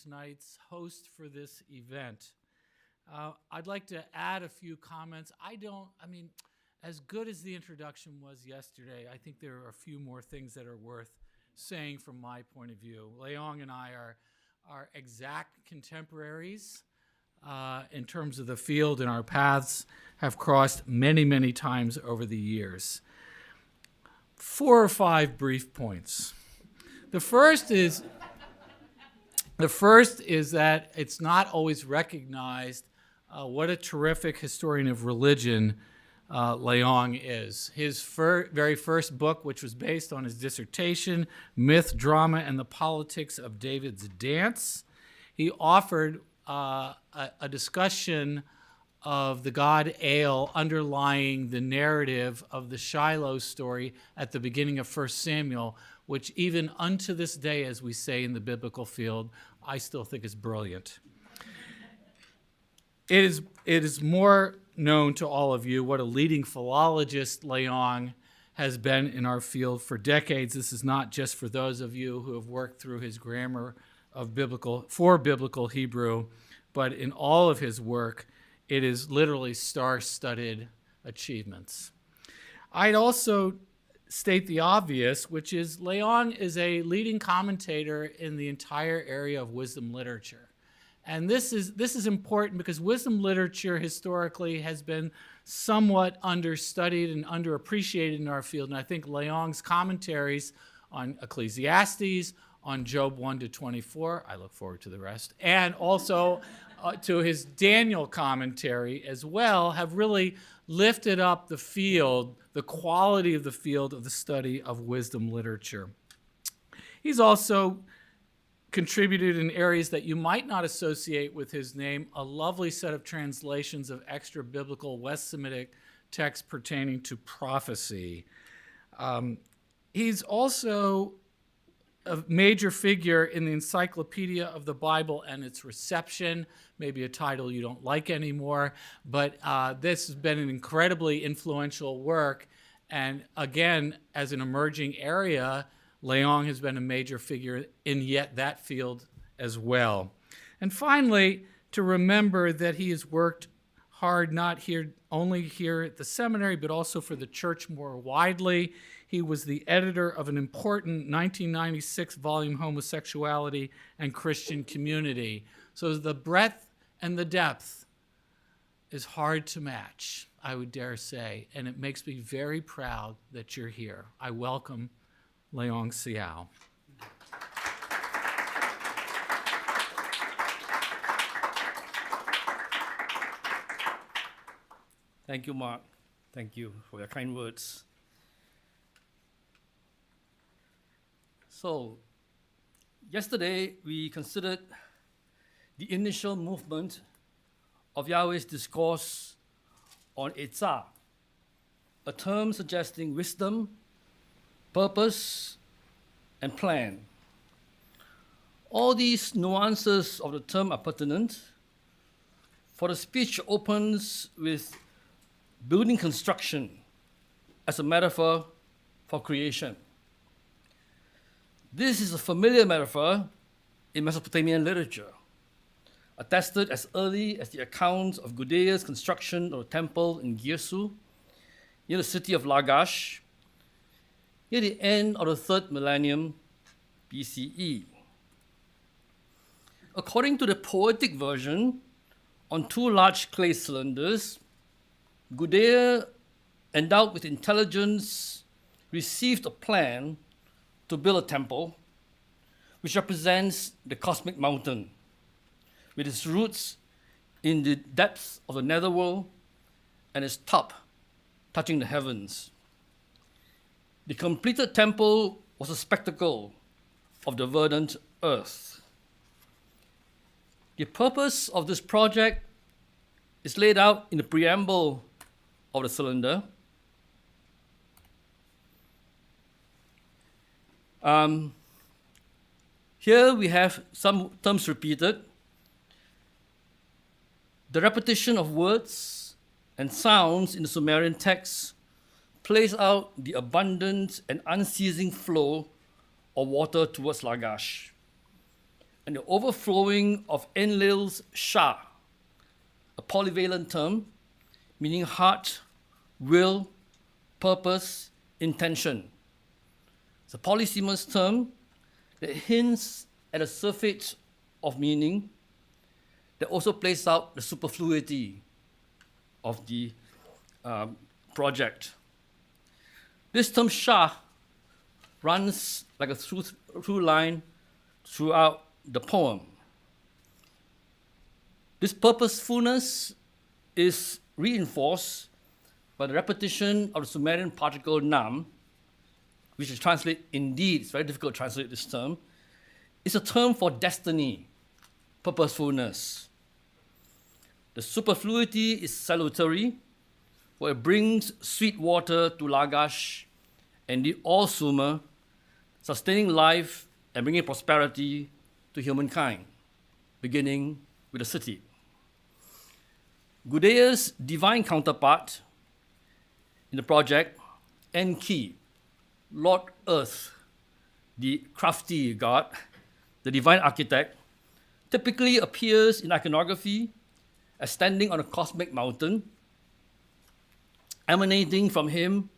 tonight's host for this event. I'd like to add a few comments. As good as the introduction was yesterday, I think there are a few more things that are worth saying from my point of view. Leong and I are exact contemporaries in terms of the field, and our paths have crossed many, many times over the years. 4 or 5 brief points. The first is that it's not always recognized what a terrific historian of religion Leong is. His very first book, which was based on his dissertation, Myth, Drama, and the Politics of David's Dance, he offered a discussion of the god Ale underlying the narrative of the Shiloh story at the beginning of 1 Samuel, which even unto this day, as we say in the biblical field, I still think is brilliant. It is more known to all of you what a leading philologist Leong has been in our field for decades. This is not just for those of you who have worked through his grammar of biblical Hebrew, but in all of his work, it is literally star-studded achievements. I'd also state the obvious, which is Leong is a leading commentator in the entire area of wisdom literature. And this is important because wisdom literature historically has been somewhat understudied and underappreciated in our field. And I think Leong's commentaries on Ecclesiastes, on Job 1 to 24, I look forward to the rest, and also to his Daniel commentary as well, have really lifted up the field, the quality of the field of the study of wisdom literature. He's also contributed in areas that you might not associate with his name, a lovely set of translations of extra-biblical West Semitic texts pertaining to prophecy. He's also a major figure in the Encyclopedia of the Bible and its reception, maybe a title you don't like anymore, but this has been an incredibly influential work. And again, as an emerging area, Leong has been a major figure in yet that field as well. And finally, to remember that he has worked hard not only here at the seminary, but also for the church more widely. He was the editor of an important 1996 volume, Homosexuality and Christian Community. So the breadth and the depth is hard to match, I would dare say, and it makes me very proud that you're here. I welcome Choon-Leong Seow. Thank you, Mark. Thank you for your kind words. So, yesterday we considered the initial movement of Yahweh's discourse on Etzah, a term suggesting wisdom, purpose, and plan. All these nuances of the term are pertinent, for the speech opens with building construction as a metaphor for creation. This is a familiar metaphor in Mesopotamian literature, attested as early as the accounts of Gudea's construction of a temple in Gyesu, near the city of Lagash, near the end of the 3rd millennium BCE. According to the poetic version, on 2 large clay cylinders, Gudea, endowed with intelligence, received a plan to build a temple, which represents the cosmic mountain, with its roots in the depths of the netherworld and its top touching the heavens. The completed temple was a spectacle of the verdant earth. The purpose of this project is laid out in the preamble of the cylinder. Here we have some terms repeated. The repetition of words and sounds in the Sumerian text plays out the abundant and unceasing flow of water towards Lagash, and the overflowing of Enlil's Shah, a polyvalent term meaning heart, will, purpose, intention. It's a polysemous term that hints at a surfeit of meaning that also plays out the superfluity of the project. This term Shah runs like a through line throughout the poem. This purposefulness is reinforced by the repetition of the Sumerian particle nam, which is translated, indeed, it's very difficult to translate this term. It's a term for destiny, purposefulness. The superfluity is salutary, for it brings sweet water to Lagash and the all-sumer, sustaining life and bringing prosperity to humankind, beginning with the city. Gudea's divine counterpart in the project, Enki, Lord Earth, the crafty god, the divine architect, typically appears in iconography as standing on a cosmic mountain. Emanating from him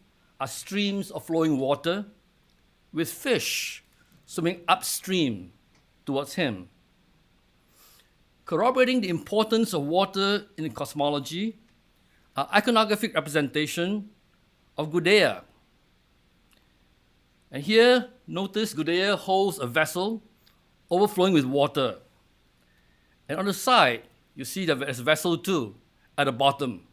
are streams of flowing water, with fish swimming upstream towards him. Corroborating the importance of water in cosmology are iconographic representation of Gudea. And here, notice Gudea holds a vessel overflowing with water. And on the side, you see that there's a vessel too at the bottom.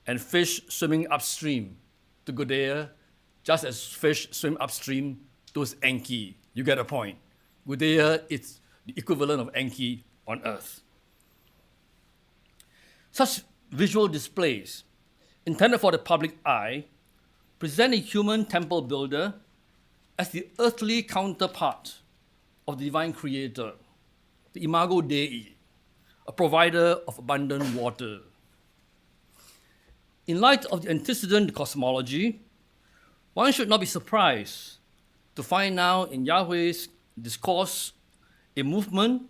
And fish swimming upstream to Gudea, just as fish swim upstream to his Enki. You get a point. Gudea is the equivalent of Enki on earth. Such visual displays, intended for the public eye, present a human temple builder as the earthly counterpart of the divine creator, the imago Dei, a provider of abundant water. In light of the antecedent cosmology, one should not be surprised to find now in Yahweh's discourse a movement,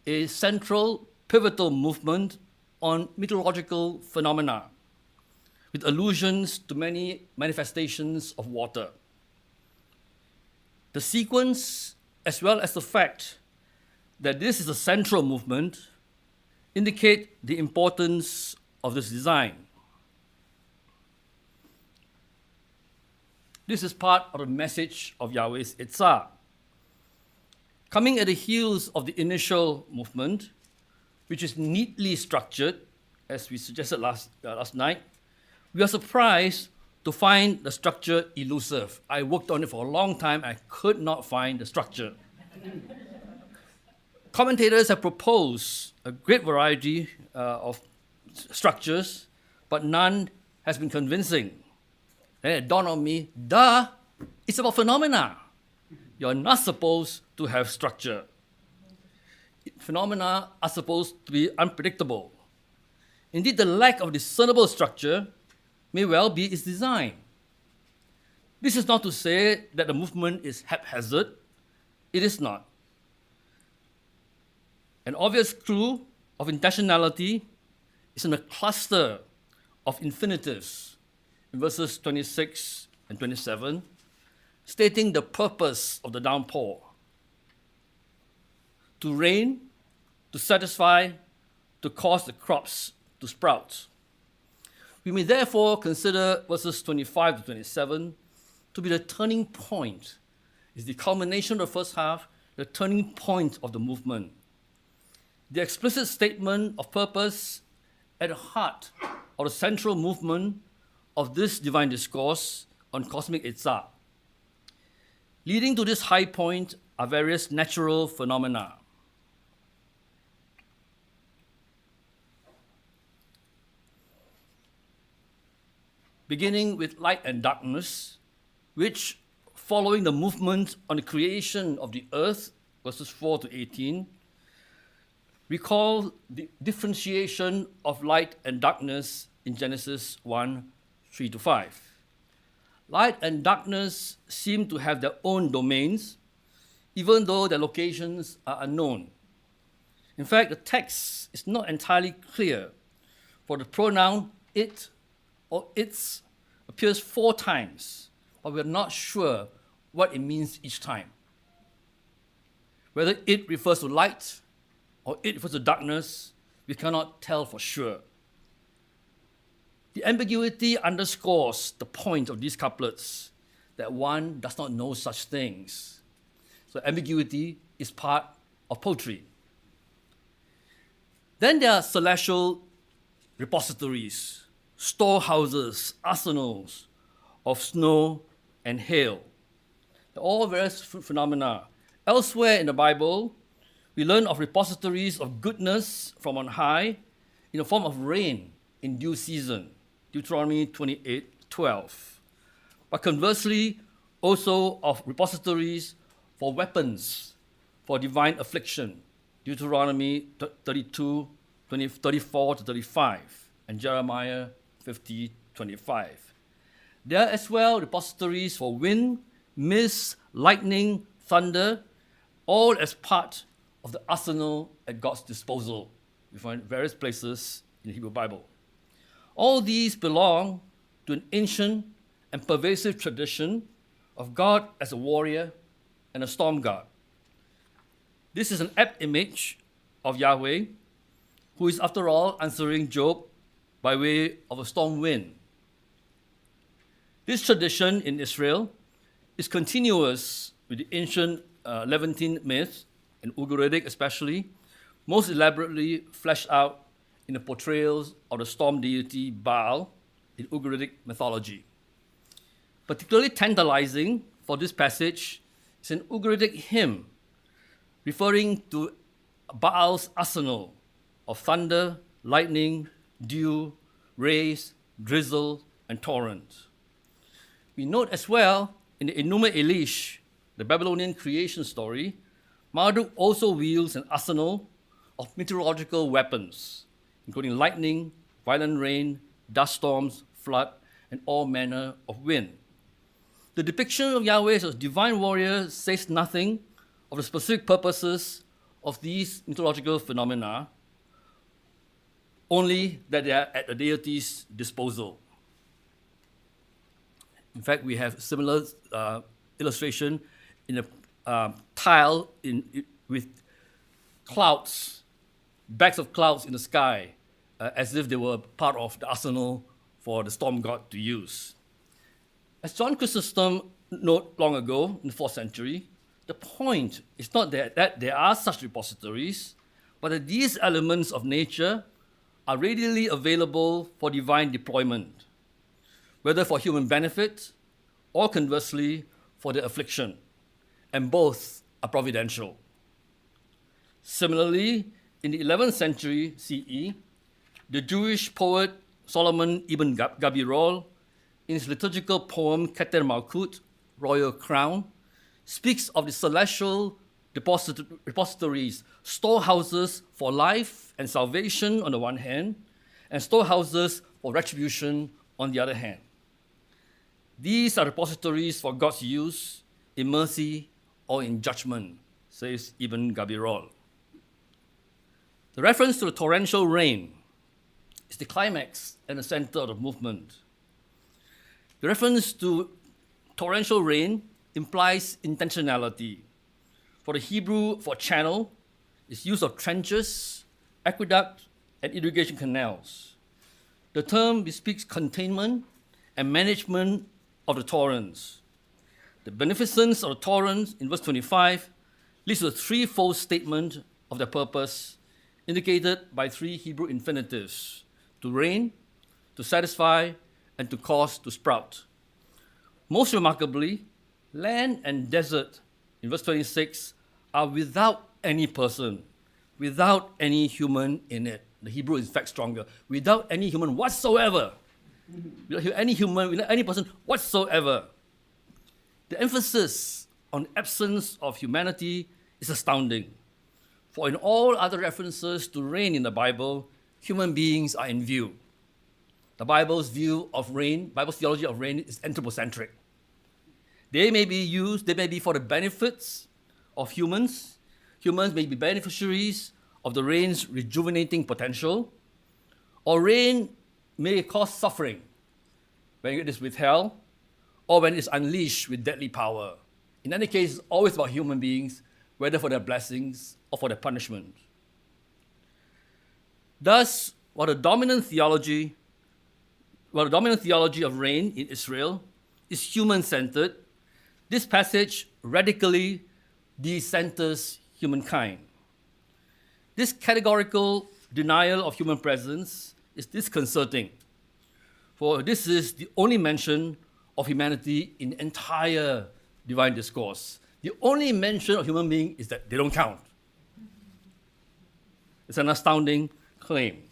a central, pivotal movement on meteorological phenomena, with allusions to many manifestations of water. The sequence, as well as the fact that this is a central movement, indicate the importance of this design. This is part of the message of Yahweh's Etzah. Coming at the heels of the initial movement, which is neatly structured, as we suggested last night, we are surprised to find the structure elusive. I worked on it for a long time. I could not find the structure. Commentators have proposed a great variety of structures, but none has been convincing. Then it dawned on me, it's about phenomena. You're not supposed to have structure. Phenomena are supposed to be unpredictable. Indeed, the lack of discernible structure may well be its design. This is not to say that the movement is haphazard. It is not. An obvious clue of intentionality is in a cluster of infinitives in verses 26 and 27, stating the purpose of the downpour: to rain, to satisfy, to cause the crops to sprout. We may therefore consider verses 25 to 27 to be the turning point. It's the culmination of the first half, the turning point of the movement. The explicit statement of purpose at the heart of the central movement of this divine discourse on cosmic Etzah. Leading to this high point are various natural phenomena. Beginning with light and darkness, which, following the movement on the creation of the earth, verses 4 to 18, recall the differentiation of light and darkness in Genesis 1, 3 to 5. Light and darkness seem to have their own domains, even though their locations are unknown. In fact, the text is not entirely clear, for the pronoun it or its appears 4 times, but we're not sure what it means each time. Whether it refers to light or it refers to darkness, we cannot tell for sure. The ambiguity underscores the point of these couplets, that one does not know such things. So ambiguity is part of poetry. Then there are celestial repositories, storehouses, arsenals of snow and hail. They're all various phenomena. Elsewhere in the Bible, we learn of repositories of goodness from on high in the form of rain in due season, Deuteronomy 28:12. But conversely, also of repositories for weapons for divine affliction, Deuteronomy 34-35, and Jeremiah 50:25. There are as well repositories for wind, mist, lightning, thunder, all as part of the arsenal at God's disposal. We find various places in the Hebrew Bible. All these belong to an ancient and pervasive tradition of God as a warrior and a storm god. This is an apt image of Yahweh, who is, after all, answering Job by way of a storm wind. This tradition in Israel is continuous with the ancient Levantine myth, and Ugaritic especially, most elaborately fleshed out in the portrayals of the storm deity Baal in Ugaritic mythology. Particularly tantalizing for this passage is an Ugaritic hymn referring to Baal's arsenal of thunder, lightning, dew, rays, drizzle, and torrent. We note as well in the Enuma Elish, the Babylonian creation story, Marduk also wields an arsenal of meteorological weapons, including lightning, violent rain, dust storms, flood, and all manner of wind. The depiction of Yahweh as a divine warrior says nothing of the specific purposes of these meteorological phenomena, only that they are at the deity's disposal. In fact, we have similar illustration in a tile with clouds, bags of clouds in the sky, as if they were part of the arsenal for the storm god to use. As John Chrysostom noted long ago in the 4th century, the point is not that there are such repositories, but that these elements of nature are readily available for divine deployment, whether for human benefit or conversely for their affliction, and both are providential. Similarly, in the 11th century CE, the Jewish poet Solomon ibn Gabirol, in his liturgical poem Keter Malkut, Royal Crown, speaks of the celestial repositories, storehouses for life and salvation on the one hand, and storehouses for retribution on the other hand. These are repositories for God's use in mercy or in judgment, says Ibn Gabirol. The reference to the torrential rain is the climax and the center of the movement. The reference to torrential rain implies intentionality. For the Hebrew for channel is use of trenches, aqueduct, and irrigation canals. The term bespeaks containment and management of the torrents. The beneficence of the torrents in verse 25 leads to a threefold statement of their purpose, indicated by 3 Hebrew infinitives: to rain, to satisfy, and to cause to sprout. Most remarkably, land and desert in verse 26 are without any person, without any human in it. The Hebrew is in fact stronger. Without any human whatsoever. Without any human, without any person whatsoever. The emphasis on absence of humanity is astounding. For in all other references to rain in the Bible, human beings are in view. The Bible's view of rain, Bible's theology of rain is anthropocentric. They may be for the benefits of humans. Humans may be beneficiaries of the rain's rejuvenating potential, or rain may cause suffering when it is withheld, or when it is unleashed with deadly power. In any case, it's always about human beings, whether for their blessings or for their punishment. Thus, while the dominant theology of rain in Israel is human-centered, this passage radically decenters humankind. This categorical denial of human presence is disconcerting, for this is the only mention of humanity in the entire divine discourse. The only mention of human being is that they don't count. It's an astounding claim.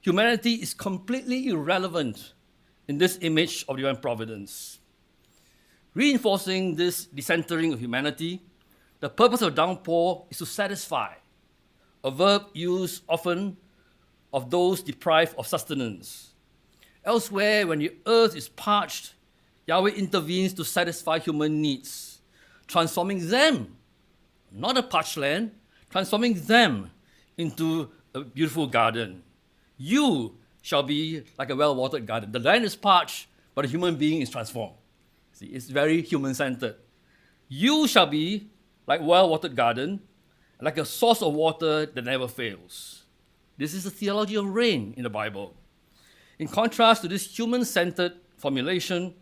Humanity is completely irrelevant in this image of divine providence. Reinforcing this decentering of humanity, the purpose of downpour is to satisfy, a verb used often of those deprived of sustenance. Elsewhere, when the earth is parched, Yahweh intervenes to satisfy human needs, transforming them, not a parched land, transforming them into a beautiful garden. You shall be like a well-watered garden. The land is parched, but a human being is transformed. See, it's very human-centered. You shall be like a well-watered garden, like a source of water that never fails. This is the theology of rain in the Bible. In contrast to this human-centered formulation,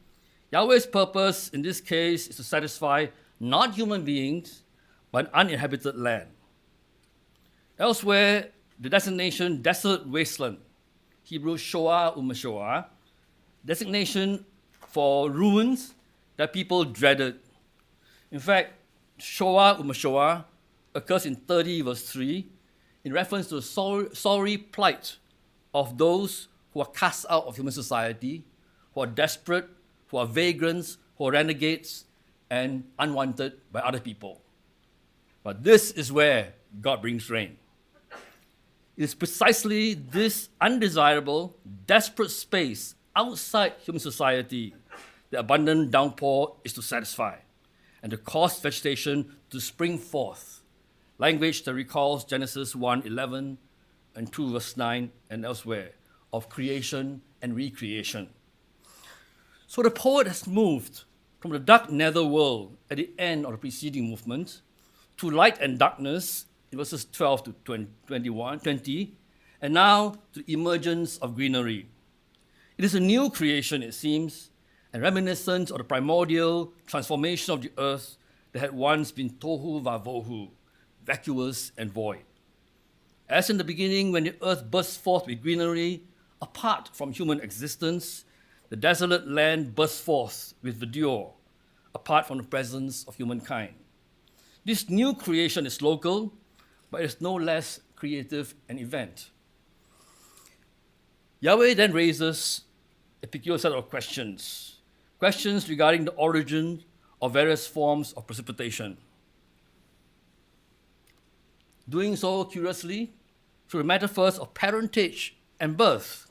Yahweh's purpose in this case is to satisfy not human beings, but an uninhabited land. Elsewhere, the designation desolate wasteland, Hebrew shoah u'mashoah, designation for ruins that people dreaded. In fact, shoah u'mashoah occurs in 30 verse 3 in reference to the sorry plight of those who are cast out of human society, who are desperate, who are vagrants, who are renegades, and unwanted by other people. But this is where God brings rain. It is precisely this undesirable, desperate space outside human society the abundant downpour is to satisfy, and to cause vegetation to spring forth, language that recalls Genesis 1:11 and 2 verse 9 and elsewhere, of creation and recreation. So the poet has moved from the dark netherworld at the end of the preceding movement to light and darkness in verses 12 to 20, and now to the emergence of greenery. It is a new creation, it seems, and reminiscent of the primordial transformation of the earth that had once been tohu vavohu, vacuous and void. As in the beginning, when the earth burst forth with greenery, apart from human existence, the desolate land burst forth with verdure, apart from the presence of humankind. This new creation is local, but it is no less creative an event. Yahweh then raises a peculiar set of questions regarding the origin of various forms of precipitation. Doing so curiously through the metaphors of parentage and birth.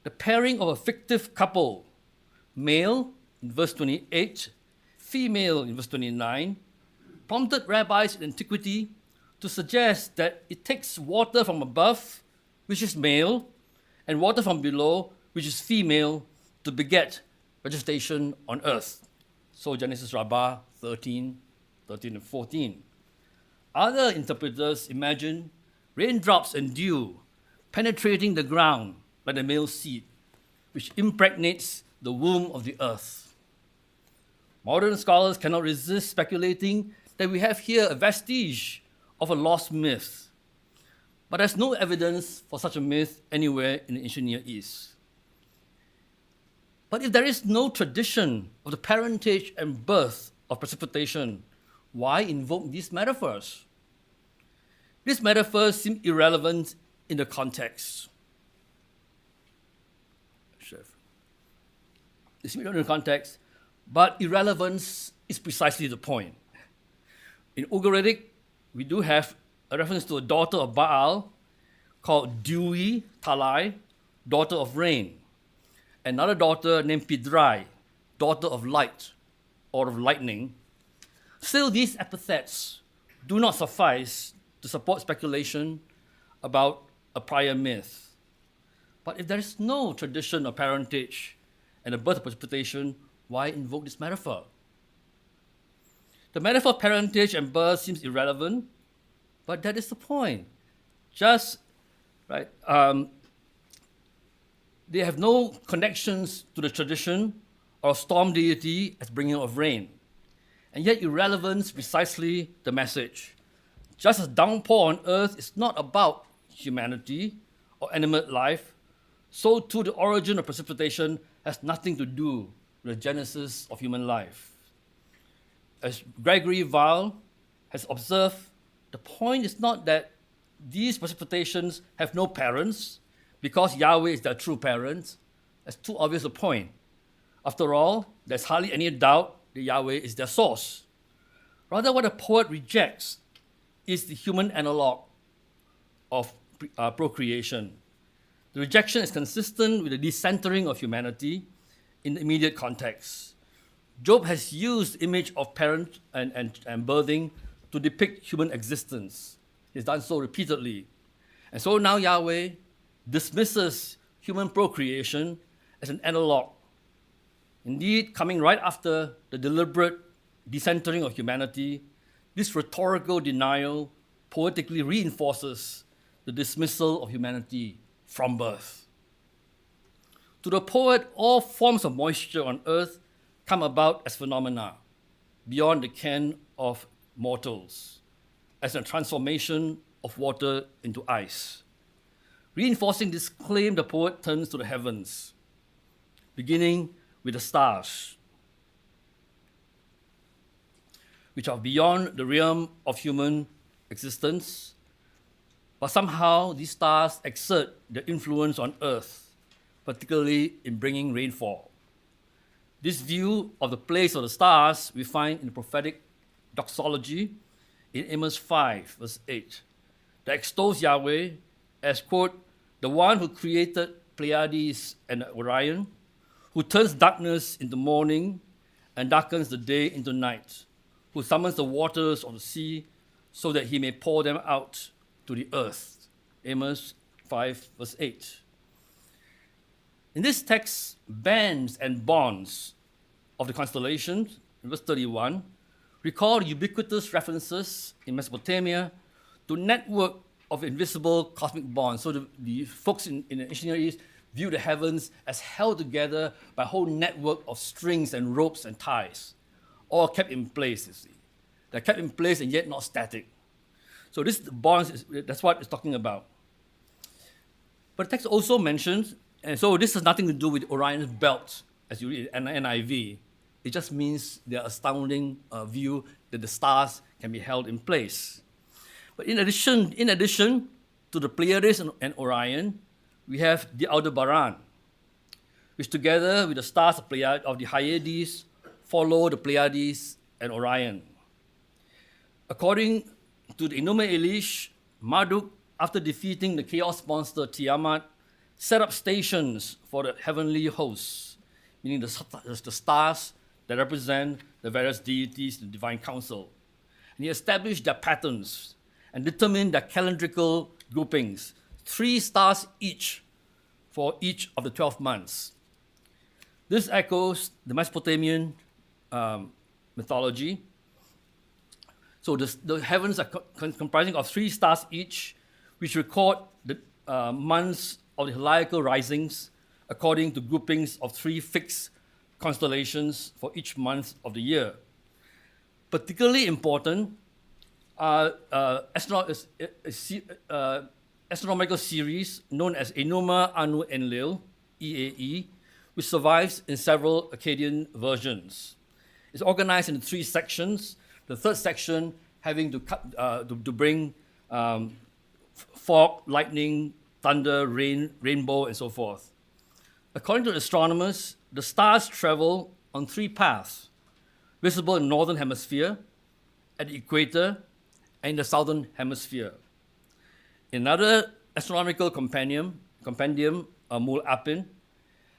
The pairing of a fictive couple, male in verse 28, female in verse 29, prompted rabbis in antiquity to suggest that it takes water from above, which is male, and water from below, which is female, to beget vegetation on earth. So Genesis Rabbah 13 and 14. Other interpreters imagine raindrops and dew penetrating the ground like the male seed, which impregnates the womb of the earth. Modern scholars cannot resist speculating that we have here a vestige of a lost myth. But there's no evidence for such a myth anywhere in the ancient Near East. But if there is no tradition of the parentage and birth of precipitation, why invoke these metaphors? These metaphors seem irrelevant in the context. They seem irrelevant in the context, but irrelevance is precisely the point. In Ugaritic, we do have a reference to a daughter of Baal called Dewi, Talai, daughter of rain. Another daughter named Pidrai, daughter of light or of lightning. Still, these epithets do not suffice to support speculation about a prior myth. But if there is no tradition of parentage and the birth of precipitation, why invoke this metaphor? The metaphor of parentage and birth seems irrelevant, but that is the point. Just, right, they have no connections to the tradition or storm deity as bringer of rain. And yet irrelevance precisely the message. Just as downpour on earth is not about humanity or animate life, so too the origin of precipitation has nothing to do with the genesis of human life. As Gregory Weil has observed, the point is not that these precipitations have no parents, because Yahweh is their true parent. That's too obvious a point. After all, there's hardly any doubt that Yahweh is their source. Rather, what the poet rejects is the human analog of procreation. The rejection is consistent with the decentering of humanity in the immediate context. Job has used the image of parent and birthing to depict human existence. He's done so repeatedly. And so now Yahweh dismisses human procreation as an analog. Indeed, coming right after the deliberate decentering of humanity, this rhetorical denial poetically reinforces the dismissal of humanity from birth. To the poet, all forms of moisture on earth come about as phenomena beyond the ken of mortals, as a transformation of water into ice. Reinforcing this claim, the poet turns to the heavens, beginning with the stars, which are beyond the realm of human existence, but somehow these stars exert their influence on earth, particularly in bringing rainfall. This view of the place of the stars we find in the prophetic doxology in Amos 5, verse 8, that extols Yahweh as, quote, the one who created Pleiades and Orion, who turns darkness into morning and darkens the day into night, who summons the waters of the sea so that he may pour them out to the earth. Amos 5, verse 8. In this text, bands and bonds of the constellations, in verse 31, recall ubiquitous references in Mesopotamia to network of invisible cosmic bonds. So the folks in the ancient Near East view the heavens as held together by a whole network of strings and ropes and ties, all kept in place, you see. They're kept in place and yet not static. So this bonds, that's what it's talking about. But the text also mentions, and so this has nothing to do with Orion's belt, as you read in NIV. It just means their astounding view that the stars can be held in place. But in addition to the Pleiades and Orion, we have the Aldebaran, which together with the stars of the Hyades follow the Pleiades and Orion. According to the Enuma Elish, Marduk, after defeating the chaos monster Tiamat, set up stations for the heavenly hosts, meaning the stars that represent the various deities in the divine council. And he established their patterns and determined their calendrical groupings, 3 stars each for each of the 12 months. This echoes the Mesopotamian mythology. So the heavens are comprising of 3 stars each, which record the months of the heliacal risings according to groupings of 3 fixed constellations for each month of the year. Particularly important are astronomical series known as Enuma Anu Enlil, EAE, which survives in several Akkadian versions. It's organized into 3 sections, the third section having to bring fog, lightning, thunder, rain, rainbow, and so forth. According to astronomers, the stars travel on 3 paths, visible in the northern hemisphere, at the equator, and in the southern hemisphere. In another astronomical compendium, Mul Apin,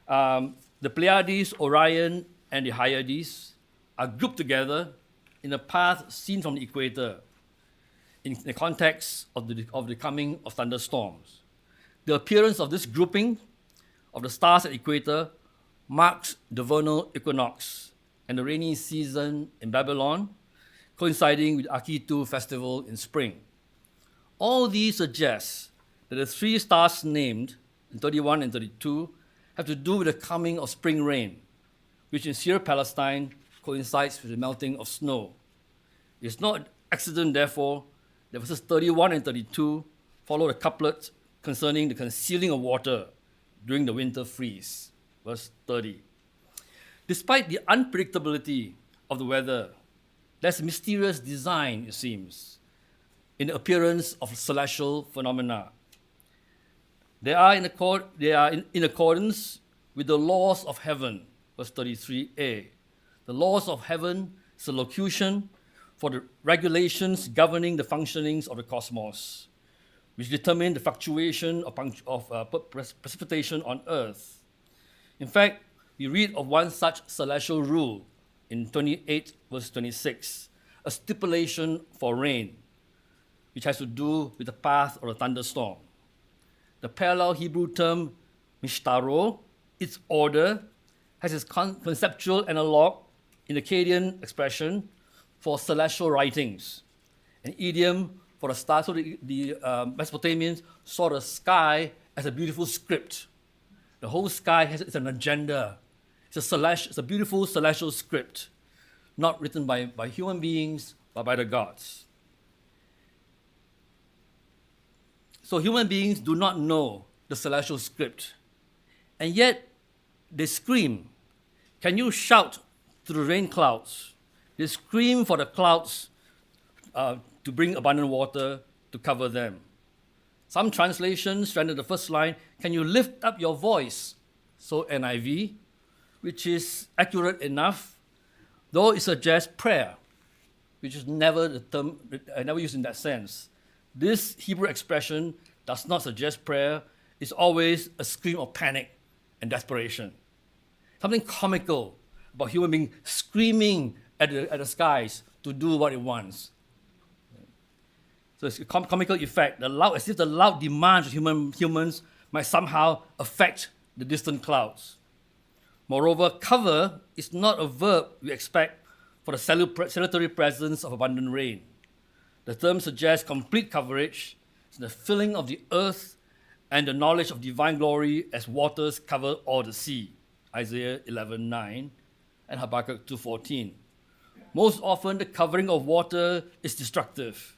the Pleiades, Orion, and the Hyades are grouped together in a path seen from the equator in the context of the coming of thunderstorms. The appearance of this grouping of the stars at the equator marks the vernal equinox and the rainy season in Babylon, coinciding with Akitu festival in spring. All these suggest that the three stars named in 31 and 32 have to do with the coming of spring rain, which in Syria, Palestine, coincides with the melting of snow. It's not accident, therefore, that verses 31 and 32 follow the couplet concerning the concealing of water during the winter freeze, verse 30. Despite the unpredictability of the weather, there's a mysterious design, it seems, in the appearance of celestial phenomena. They are in accordance with the laws of heaven, verse 33a. The laws of heaven is a locution for the regulations governing the functionings of the cosmos, which determine the fluctuation of precipitation on Earth. In fact, we read of one such celestial rule in 28 verse 26, a stipulation for rain, which has to do with the path of a thunderstorm. The parallel Hebrew term mishtaro, its order, has its conceptual analog in the Akkadian expression for celestial writings, an idiom for the stars. So the Mesopotamians saw the sky as a beautiful script. The whole sky is an agenda. It's a beautiful celestial script, not written by human beings, but by the gods. So human beings do not know the celestial script, and yet they scream. Can you shout to the rain clouds? They scream for the clouds to bring abundant water to cover them. Some translations render the first line, can you lift up your voice? So NIV, which is accurate enough, though it suggests prayer, which is never the term, never used in that sense. This Hebrew expression does not suggest prayer. It's always a scream of panic and desperation. Something comical about human beings screaming at the skies to do what it wants. So it's a comical effect, as if the loud demands of humans might somehow affect the distant clouds. Moreover, cover is not a verb we expect for the salutary presence of abundant rain. The term suggests complete coverage, the filling of the earth and the knowledge of divine glory as waters cover all the sea, Isaiah 11:9 and Habakkuk 2:14. Most often, the covering of water is destructive.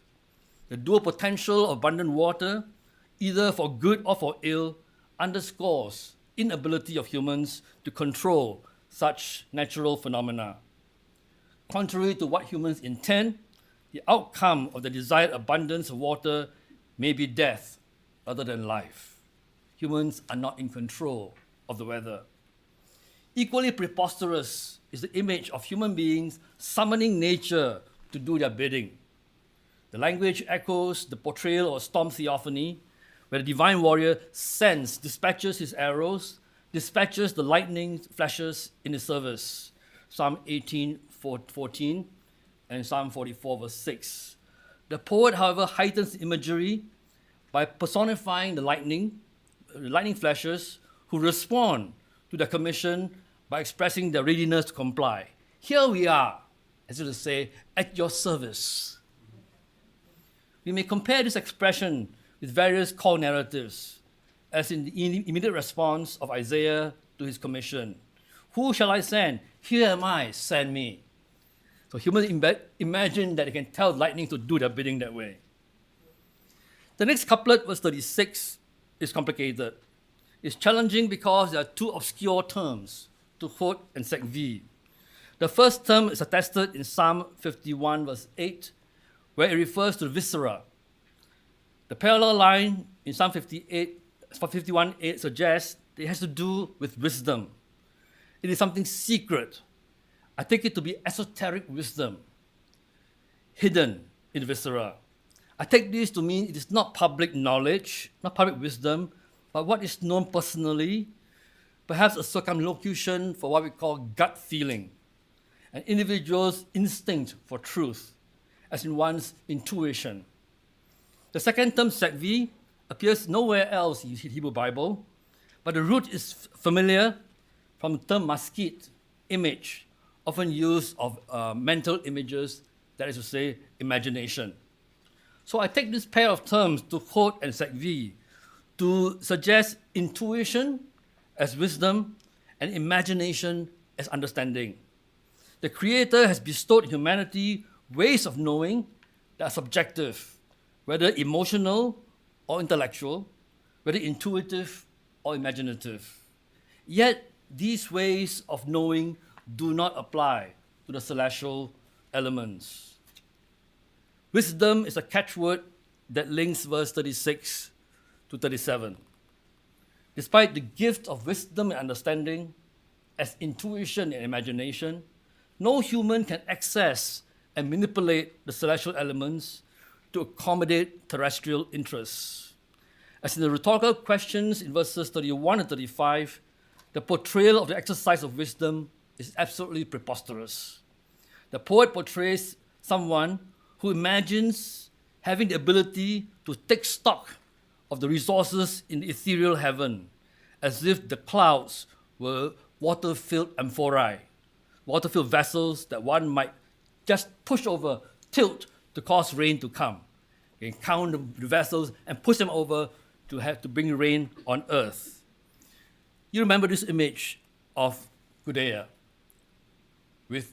The dual potential of abundant water, either for good or for ill, underscores inability of humans to control such natural phenomena. Contrary to what humans intend, the outcome of the desired abundance of water may be death rather than life. Humans are not in control of the weather. Equally preposterous is the image of human beings summoning nature to do their bidding. The language echoes the portrayal of a storm theophany, where the divine warrior dispatches his arrows, dispatches the lightning flashes in his service. Psalm 18:14 and Psalm 44 verse 6. The poet, however, heightens the imagery by personifying the lightning flashes who respond to the commission by expressing their readiness to comply. Here we are, as if to say, at your service. We may compare this expression with various call narratives, as in the immediate response of Isaiah to his commission. Who shall I send? Here am I, send me. So humans imagine that they can tell lightning to do their bidding that way. The next couplet, verse 36, is complicated. It's challenging because there are two obscure terms, tuhot and sekvi. The first term is attested in Psalm 51, verse 8, where it refers to the viscera. The parallel line in Psalm 51:8 suggests it has to do with wisdom. It is something secret. I take it to be esoteric wisdom, hidden in the viscera. I take this to mean it is not public knowledge, not public wisdom, but what is known personally, perhaps a circumlocution for what we call gut feeling. an individual's instinct for truth, as in one's intuition. The second term, sekvi, appears nowhere else in the Hebrew Bible, but the root is familiar from the term maskit, image, often used of mental images, that is to say, imagination. So I take this pair of terms to quote and sekvi to suggest intuition as wisdom and imagination as understanding. The Creator has bestowed in humanity ways of knowing that are subjective, whether emotional or intellectual, whether intuitive or imaginative. Yet, these ways of knowing do not apply to the celestial elements. Wisdom is a catchword that links verse 36 to 37. Despite the gift of wisdom and understanding, as intuition and imagination, no human can access and manipulate the celestial elements to accommodate terrestrial interests. As in the rhetorical questions in verses 31 and 35, the portrayal of the exercise of wisdom is absolutely preposterous. The poet portrays someone who imagines having the ability to take stock of the resources in the ethereal heaven, as if the clouds were water-filled amphorae, water-filled vessels that one might just push over, tilt to cause rain to come. You can count the vessels and push them over to have to bring rain on earth. You remember this image of Gudea with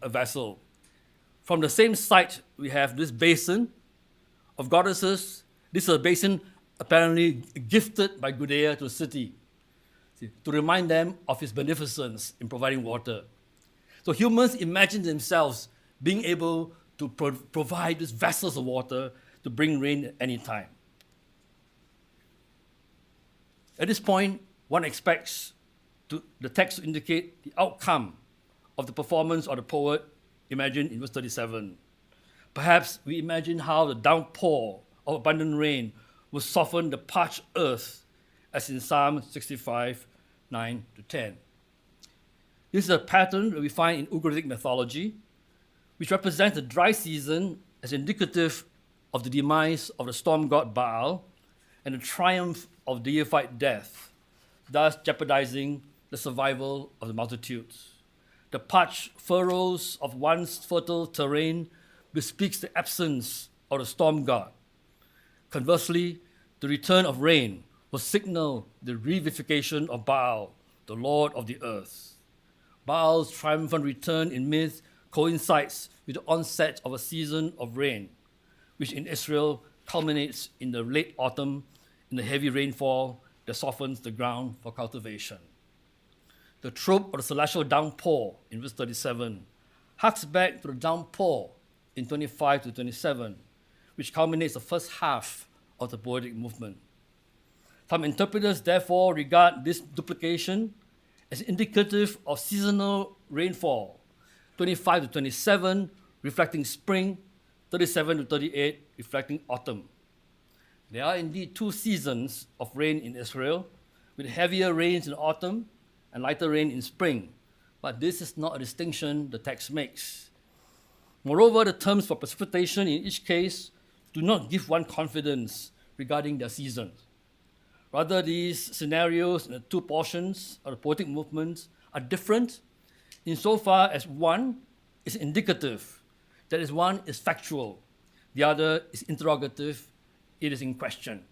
a vessel. From the same site, we have this basin of goddesses. This is a basin apparently gifted by Gudea to the city to remind them of his beneficence in providing water. So humans imagine themselves being able to provide these vessels of water to bring rain at any time. At this point, one expects the text to indicate the outcome of the performance of the poet imagined in verse 37. Perhaps we imagine how the downpour of abundant rain will soften the parched earth, as in Psalm 65, 9 to 10. This is a pattern that we find in Ugaritic mythology, which represents the dry season as indicative of the demise of the storm god Baal and the triumph of deified death, thus jeopardizing the survival of the multitudes. The parched furrows of once fertile terrain bespeaks the absence of the storm god. Conversely, the return of rain will signal the revivification of Baal, the lord of the earth. Baal's triumphant return in myth coincides with the onset of a season of rain, which in Israel culminates in the late autumn in the heavy rainfall that softens the ground for cultivation. The trope of the celestial downpour in verse 37 harks back to the downpour in 25 to 27, which culminates the first half of the poetic movement. Some interpreters therefore regard this duplication as indicative of seasonal rainfall, 25 to 27 reflecting spring, 37 to 38 reflecting autumn. There are indeed two seasons of rain in Israel, with heavier rains in autumn and lighter rain in spring, but this is not a distinction the text makes. Moreover, the terms for precipitation in each case do not give one confidence regarding their seasons. Rather, these scenarios in the two portions of the poetic movements are different insofar as one is indicative, that is, one is factual, the other is interrogative, it is in question.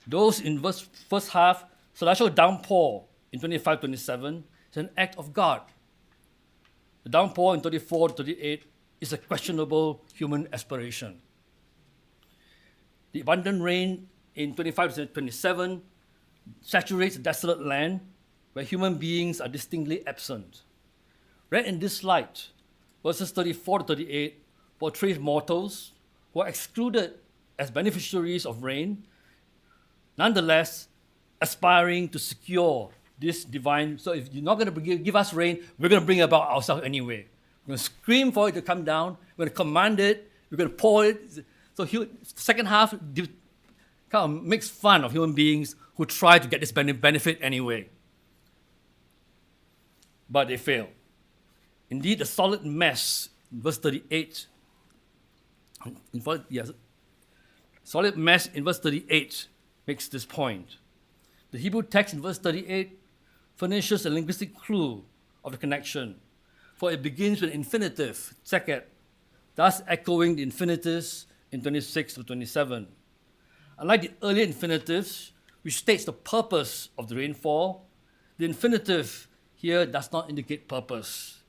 Those in first half, celestial downpour in 25-27 is an act of God. The downpour in 34-38 is a questionable human aspiration. The abundant rain in 25-27 saturates the desolate land where human beings are distinctly absent. Read in this light, verses 34-38 portrays mortals who are excluded as beneficiaries of rain, nonetheless aspiring to secure this divine. So if you're not going to give us rain, we're going to bring it about ourselves anyway. We're going to scream for it to come down. We're going to command it. We're going to pour it. So second half kind of makes fun of human beings who try to get this benefit anyway. But they fail. Indeed, a solid mess, in verse 38, solid mess in verse 38 makes this point. The Hebrew text in verse 38 furnishes a linguistic clue of the connection, for it begins with infinitive, seket, thus echoing the infinitives in 26 to 27. Unlike the earlier infinitives, which states the purpose of the rainfall, the infinitive here does not indicate purpose.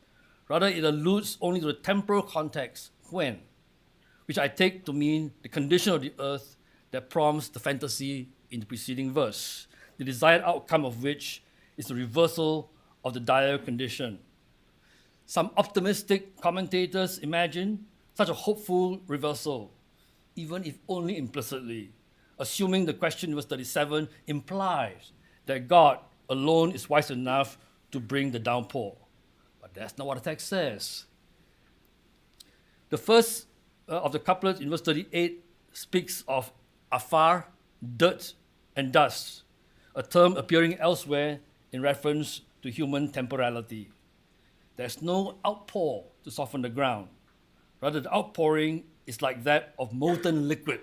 Rather, it alludes only to the temporal context, when, which I take to mean the condition of the earth that prompts the fantasy in the preceding verse, the desired outcome of which is the reversal of the dire condition. Some optimistic commentators imagine such a hopeful reversal, even if only implicitly, assuming the question in verse 37 implies that God alone is wise enough to bring the downpour. But that's not what the text says. The first of the couplets in verse 38 speaks of afar, dirt, and dust, a term appearing elsewhere in reference to human temporality. There's no outpour to soften the ground. Rather, the outpouring is like that of molten liquid,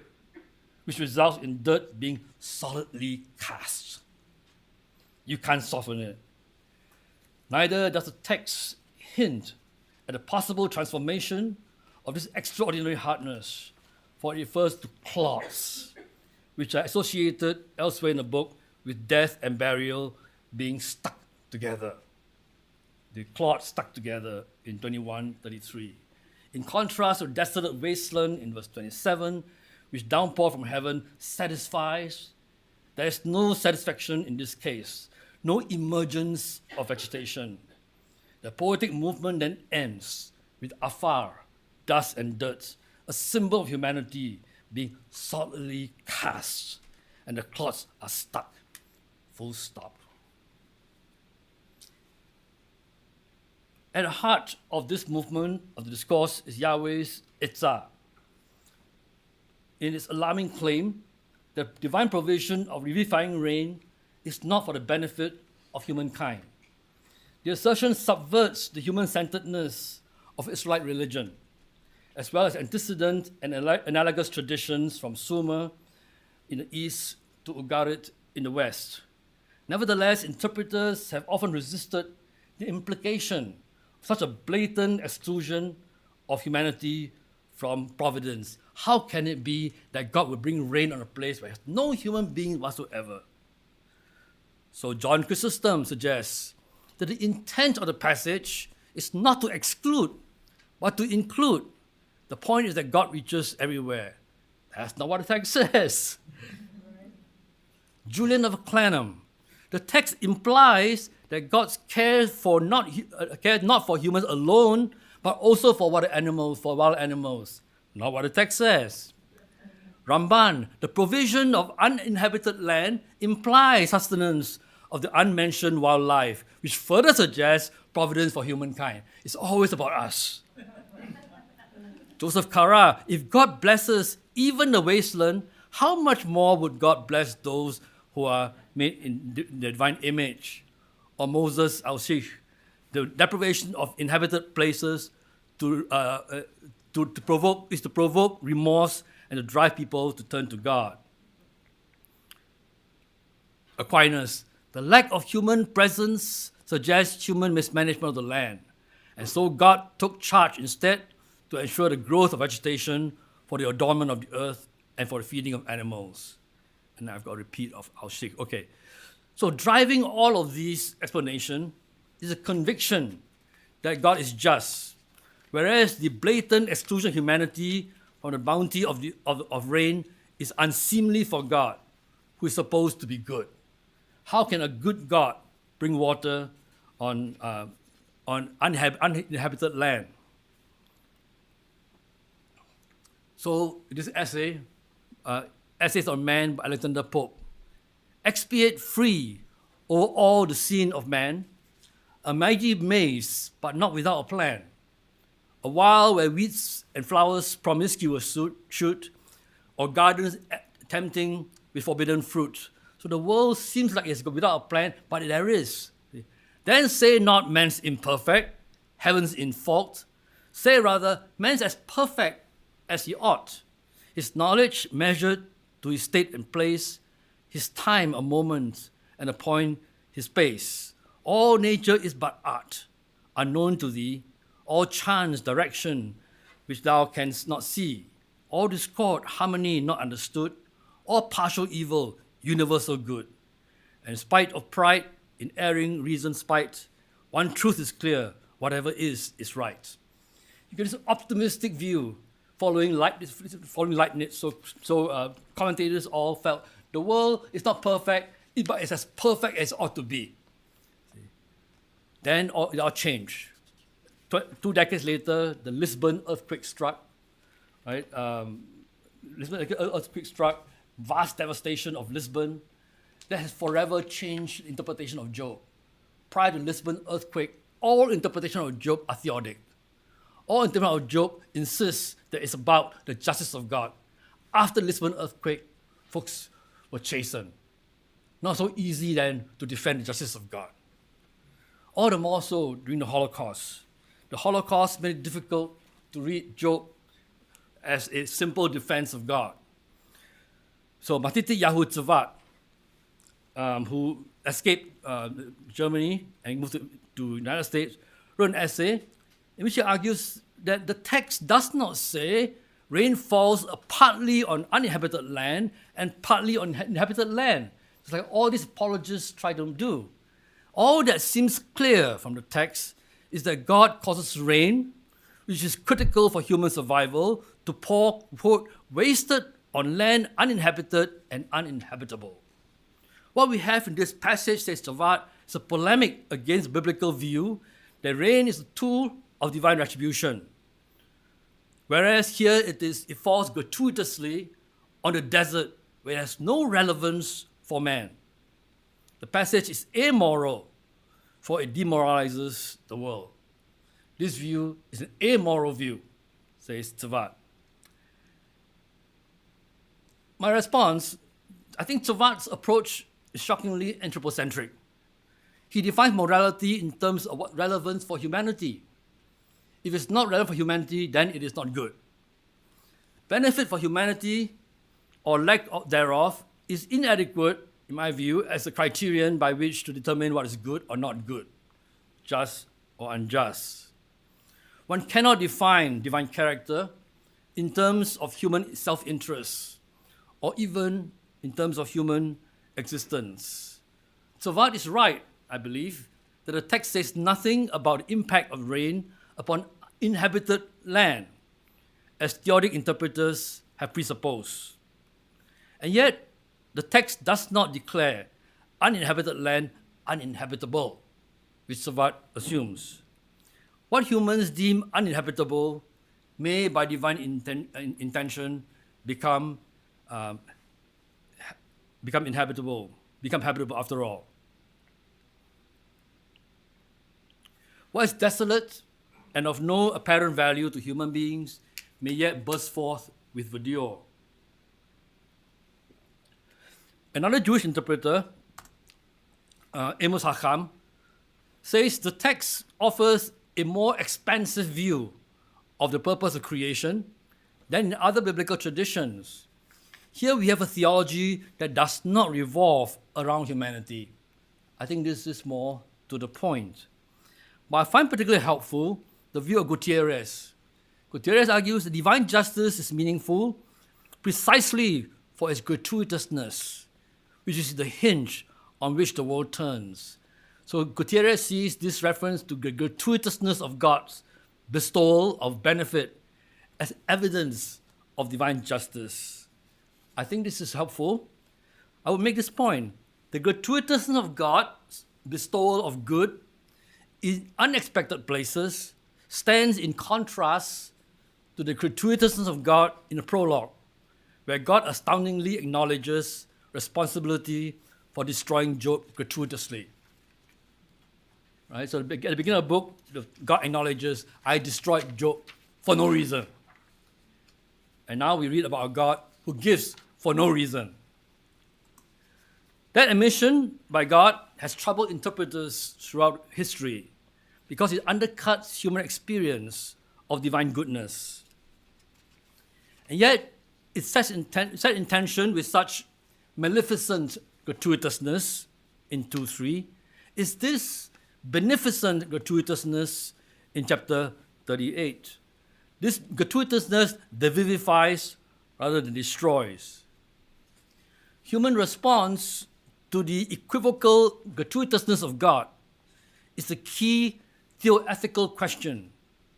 which results in dirt being solidly cast. You can't soften it. Neither does the text hint at a possible transformation of this extraordinary hardness, for it refers to clods, which are associated elsewhere in the book with death and burial being stuck together. The clods stuck together in 21:33. In contrast to the desolate wasteland in verse 27, which downpour from heaven satisfies, there is no satisfaction in this case, no emergence of vegetation. The poetic movement then ends with afar, dust and dirt, a symbol of humanity being solidly cast, and the clods are stuck. Full stop. At the heart of this movement of the discourse is Yahweh's Itzah. In its alarming claim, the divine provision of revivifying rain is not for the benefit of humankind. The assertion subverts the human-centeredness of Israelite religion, as well as antecedent and analogous traditions from Sumer in the east to Ugarit in the west. Nevertheless, interpreters have often resisted the implication of such a blatant exclusion of humanity from providence. How can it be that God will bring rain on a place where there's no human being whatsoever? So John Chrysostom suggests that the intent of the passage is not to exclude, but to include. The point is that God reaches everywhere. That's not what the text says. Julian of Clanham. The text implies that God cares not for humans alone, but also for wild animals. Not what the text says. Ramban, the provision of uninhabited land implies sustenance of the unmentioned wildlife, which further suggests providence for humankind. It's always about us. Joseph Cara, if God blesses even the wasteland, how much more would God bless those who are made in the divine image? Or Moses Al-Sheikh, the deprivation of inhabited places to provoke remorse and to drive people to turn to God. Aquinas, the lack of human presence suggests human mismanagement of the land, and so God took charge instead to ensure the growth of vegetation for the adornment of the earth and for the feeding of animals. And I've got a repeat of Al-Sheikh. Okay. So driving all of these explanations is a conviction that God is just, whereas the blatant exclusion of humanity from the bounty of rain is unseemly for God, who is supposed to be good. How can a good God bring water on uninhabited land? So this essay, Essays on Man by Alexander Pope, expiate free over all the sin of man, a mighty maze, but not without a plan, a wild where weeds and flowers promiscuous shoot, or gardens tempting with forbidden fruit. So the world seems like it's without a plan, but there is. Then say not man's imperfect, heaven's in fault. Say rather, man's as perfect as he ought, his knowledge measured to his state and place, his time a moment, and a point his space. All nature is but art, unknown to thee, all chance direction which thou canst not see, all discord, harmony not understood, all partial evil, universal good. And in spite of pride, in erring reason's spite, one truth is clear, whatever is right. You get this optimistic view following Leibniz. So commentators all felt the world is not perfect, but it's as perfect as it ought to be. Then it all changed. 2 decades later, the Lisbon earthquake struck. Right? Lisbon earthquake struck, vast devastation of Lisbon. That has forever changed the interpretation of Job. Prior to Lisbon earthquake, all interpretation of Job are theodic. All interpretation of Job insists that it's about the justice of God. After Lisbon earthquake, folks were chastened. Not so easy then to defend the justice of God. All the more so during the Holocaust. The Holocaust made it difficult to read Job as a simple defense of God. So Matiti Yahud Tzvat, who escaped Germany and moved to the United States, wrote an essay in which he argues that the text does not say rain falls partly on uninhabited land and partly on inhabited land. It's like all these apologists try to do. All that seems clear from the text is that God causes rain, which is critical for human survival, to pour, quote, wasted on land uninhabited and uninhabitable. What we have in this passage, says Tzvat, is a polemic against biblical view that rain is a tool of divine retribution. Whereas here it falls gratuitously on the desert where it has no relevance for man. The passage is amoral, for it demoralizes the world. This view is an amoral view, says Tzvat. My response, I think Tzvat's approach is shockingly anthropocentric. He defines morality in terms of what relevance for humanity. If it's not relevant for humanity, then it is not good. Benefit for humanity, or lack thereof, is inadequate, in my view, as a criterion by which to determine what is good or not good, just or unjust. One cannot define divine character in terms of human self-interest, or even in terms of human existence. Tzvat is right, I believe, that the text says nothing about the impact of rain upon inhabited land, as theodic interpreters have presupposed. And yet, the text does not declare uninhabited land uninhabitable, which Tzvat assumes. What humans deem uninhabitable may, by divine intention, become habitable after all. What is desolate and of no apparent value to human beings may yet burst forth with verdure. Another Jewish interpreter, Amos Hacham, says the text offers a more expansive view of the purpose of creation than in other biblical traditions. Here we have a theology that does not revolve around humanity. I think this is more to the point. But I find particularly helpful the view of Gutierrez. Gutierrez argues that divine justice is meaningful precisely for its gratuitousness, which is the hinge on which the world turns. So Gutierrez sees this reference to the gratuitousness of God's bestowal of benefit as evidence of divine justice. I think this is helpful. I would make this point. The gratuitousness of God's bestowal of good in unexpected places stands in contrast to the gratuitousness of God in the prologue, where God astoundingly acknowledges responsibility for destroying Job gratuitously. Right? So at the beginning of the book, God acknowledges, I destroyed Job for no reason. And now we read about a God who gives for no reason. That admission by God has troubled interpreters throughout history, because it undercuts human experience of divine goodness. And yet, it's set in tension with such maleficent gratuitousness in 2:3. Is this beneficent gratuitousness in chapter 38? This gratuitousness vivifies rather than destroys. Human response to the equivocal gratuitousness of God is the key theoethical question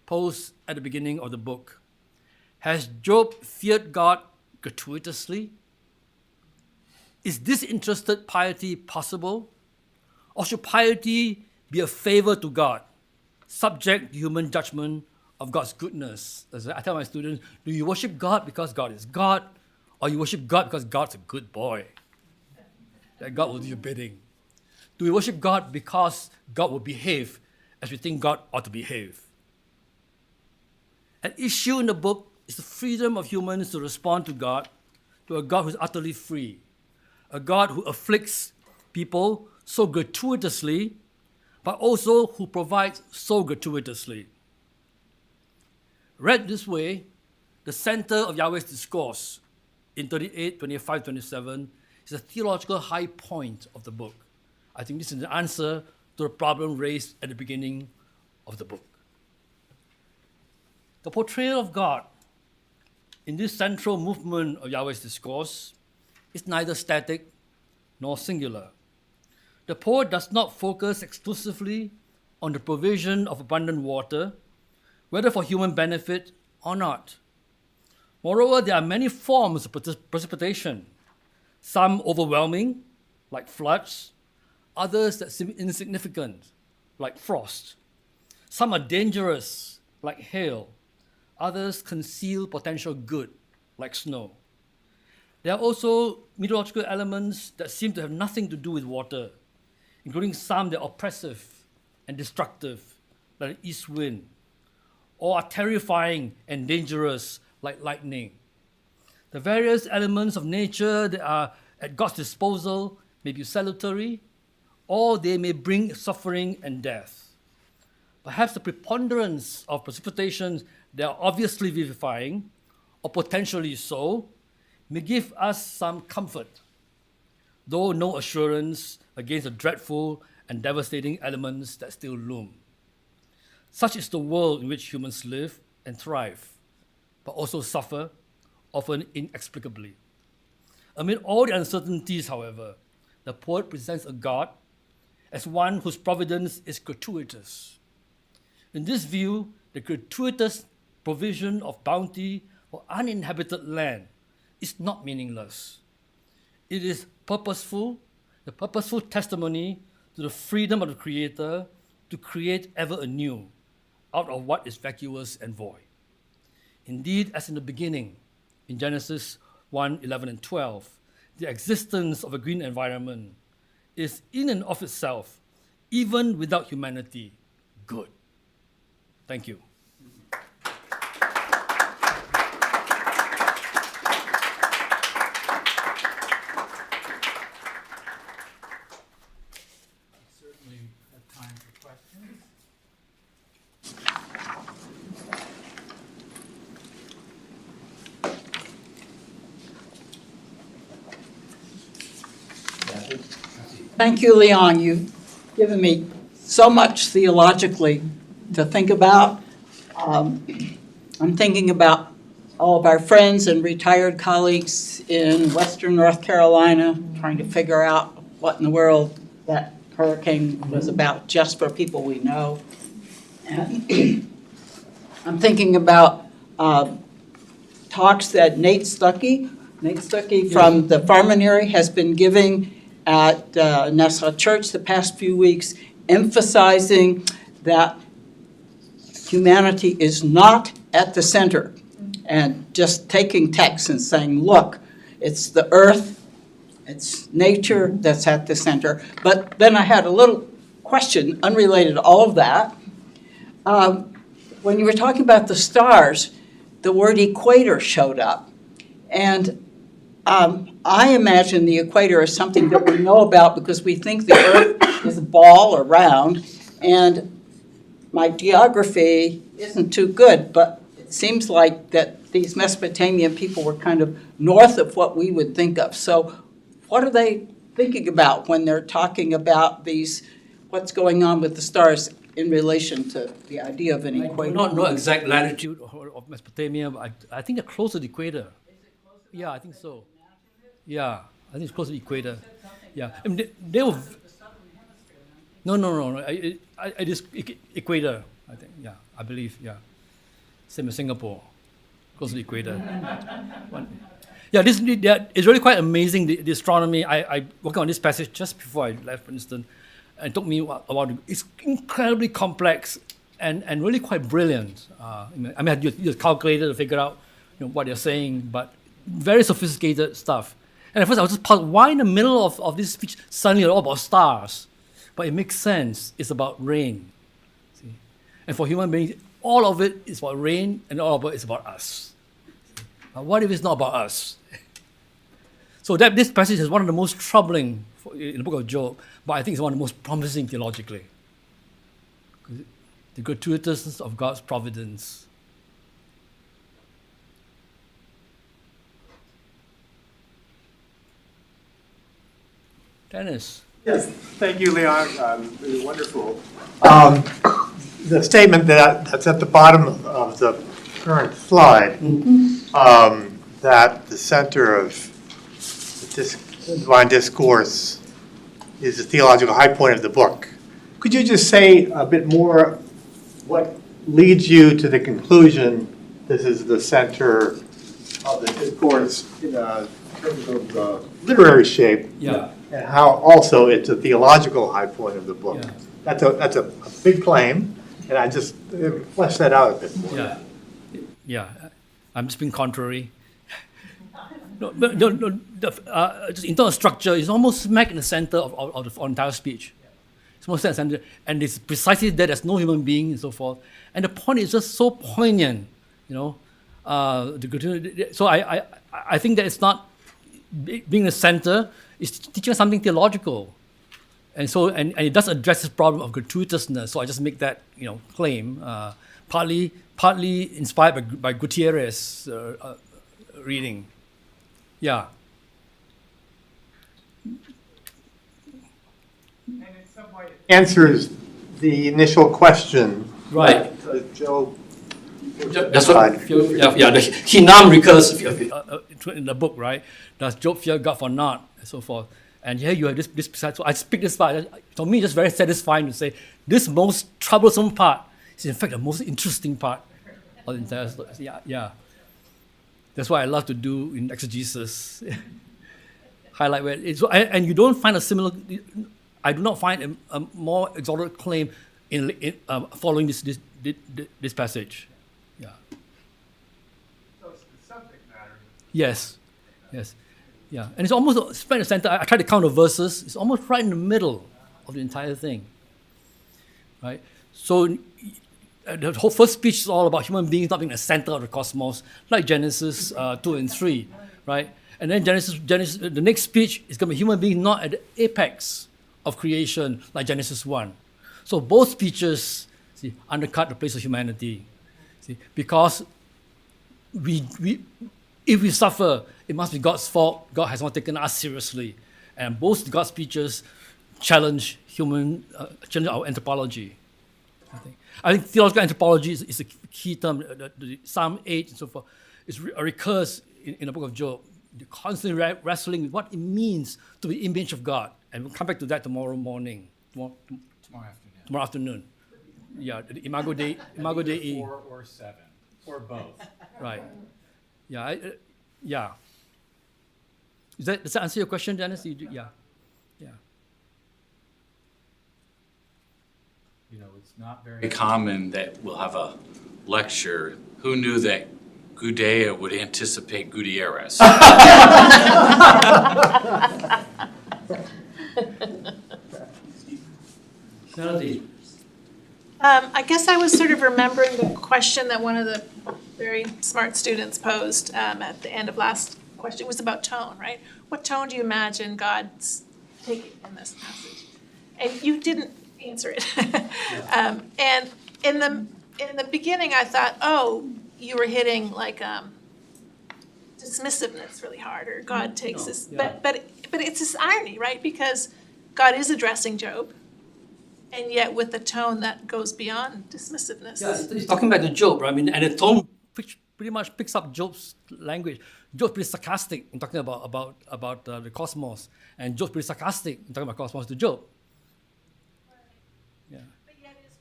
posed at the beginning of the book. Has Job feared God gratuitously? Is disinterested piety possible? Or should piety be a favor to God, subject to human judgment of God's goodness? As I tell my students, do you worship God because God is God, or you worship God because God's a good boy, that God will do your bidding? Do we worship God because God will behave as we think God ought to behave? An issue in the book is the freedom of humans to respond to God, to a God who is utterly free, a God who afflicts people so gratuitously, but also who provides so gratuitously. Read this way, the center of Yahweh's discourse in 38, 25, 27 is a theological high point of the book. I think this is the answer to the problem raised at the beginning of the book. The portrayal of God in this central movement of Yahweh's discourse is neither static nor singular. The poet does not focus exclusively on the provision of abundant water, whether for human benefit or not. Moreover, there are many forms of precipitation, some overwhelming, like floods, others that seem insignificant, like frost. Some are dangerous, like hail. Others conceal potential good, like snow. There are also meteorological elements that seem to have nothing to do with water, including some that are oppressive and destructive, like the east wind, or are terrifying and dangerous, like lightning. The various elements of nature that are at God's disposal may be salutary, or they may bring suffering and death. Perhaps the preponderance of precipitations that are obviously vivifying, or potentially so, may give us some comfort, though no assurance against the dreadful and devastating elements that still loom. Such is the world in which humans live and thrive, but also suffer, often inexplicably. Amid all the uncertainties, however, the poet presents a God as one whose providence is gratuitous. In this view, the gratuitous provision of bounty for uninhabited land is not meaningless. It is purposeful, the purposeful testimony to the freedom of the Creator to create ever anew out of what is vacuous and void. Indeed, as in the beginning, in Genesis 1, 11 and 12, the existence of a green environment is in and of itself, even without humanity, good. Thank you. Certainly have time for questions. Thank you, Leon. You've given me so much theologically to think about. I'm thinking about all of our friends and retired colleagues in Western North Carolina, trying to figure out what in the world that hurricane was about, just for people we know. And I'm thinking about talks that Nate Stuckey from the Farmanary has been giving at Nassau Church the past few weeks, emphasizing that humanity is not at the center, and just taking text and saying, look, it's the earth, it's nature that's at the center. But then I had a little question unrelated to all of that. When you were talking about the stars, the word equator showed up. And I imagine the equator is something that we know about because we think the earth is a ball or round. And my geography isn't too good, but it seems like that these Mesopotamian people were kind of north of what we would think of. So what are they thinking about when they're talking about what's going on with the stars in relation to the idea of an I equator? do not know exact latitude of Mesopotamia, but I think they're close to the equator. Yeah, I think so. Yeah, I think it's close to the equator. Yeah, I mean, they were. No. It is equator. I think. Yeah, I believe. Yeah, same as Singapore, close to the equator. Yeah, it's really quite amazing. The astronomy. I worked on this passage just before I left Princeton, and it took me a while. It's incredibly complex and really quite brilliant. I mean, I had to use a calculator to figure out what they're saying, but very sophisticated stuff. And at first I was just puzzled, why in the middle of this speech suddenly it's all about stars? But it makes sense. It's about rain. See? And for human beings, all of it is about rain and all of it is about us. But what if it's not about us? So this passage is one of the most troubling in the book of Job, but I think it's one of the most promising theologically. The gratuitousness of God's providence. Dennis. Yes, thank you, Leon. Really wonderful. The statement that's at the bottom of the current slide, that the center of the divine discourse is the theological high point of the book. Could you just say a bit more what leads you to the conclusion this is the center of the discourse in terms of literary shape? Yeah. And how also it's a theological high point of the book. Yeah. That's a big claim, and I just flesh that out a bit more. Yeah. I'm just being contrary. No, just in terms of structure, it's almost smack in the center of the entire speech. It's almost at the center, and it's precisely there. There's no human being and so forth. And the point is just so poignant, So I think that it's not being the center. It's teaching us something theological, and it does address this problem of gratuitousness. So I just make that claim, partly inspired by Gutierrez reading. Yeah. And in some way it answers the initial question. Right. Joe. That's what. The Hinam recurs in the book, right? Does Job fear God for naught, and so forth? And here you have this. So I speak this part. For me, it's very satisfying to say this most troublesome part is in fact the most interesting part of the entire story. Yeah. That's what I love to do in exegesis. Highlight where it's, and you don't find a similar. I do not find a more exalted claim in following this passage. Yeah. So it's the subject matter. Yes. Yeah. And it's almost right in the center. I tried to count the verses. It's almost right in the middle of the entire thing. Right? So the whole first speech is all about human beings not being the center of the cosmos, like Genesis 2 and 3. Right? And then Genesis, the next speech is going to be human beings not at the apex of creation, like Genesis 1. So both speeches undercut the place of humanity. Because if we suffer, it must be God's fault. God has not taken us seriously. And both God's speeches challenge our anthropology. I think theological anthropology is a key term. The Psalm 8 and so forth recurs in the book of Job. They're constantly wrestling with what it means to be image of God. And we'll come back to that tomorrow morning. Tomorrow afternoon. Yeah, the Imago Dei. 4 or 7, or both. Right. Yeah. Yeah. Does that answer your question, Dennis? Yeah. It's not very common that we'll have a lecture. Who knew that Gudea would anticipate Gutierrez? Melody. I guess I was sort of remembering the question that one of the very smart students posed at the end of last question. It was about tone, right? What tone do you imagine God's taking in this passage? And you didn't answer it. And in the beginning, I thought, oh, you were hitting like dismissiveness really hard, or God takes this. yeah. But it's this irony, right? Because God is addressing Job, and yet with a tone that goes beyond dismissiveness. Yeah, he's talking back to Job, right? I mean, and the tone pretty much picks up Job's language. Job's pretty sarcastic in talking about the cosmos, and Job's pretty sarcastic in talking about cosmos to Job. Yeah. But yet is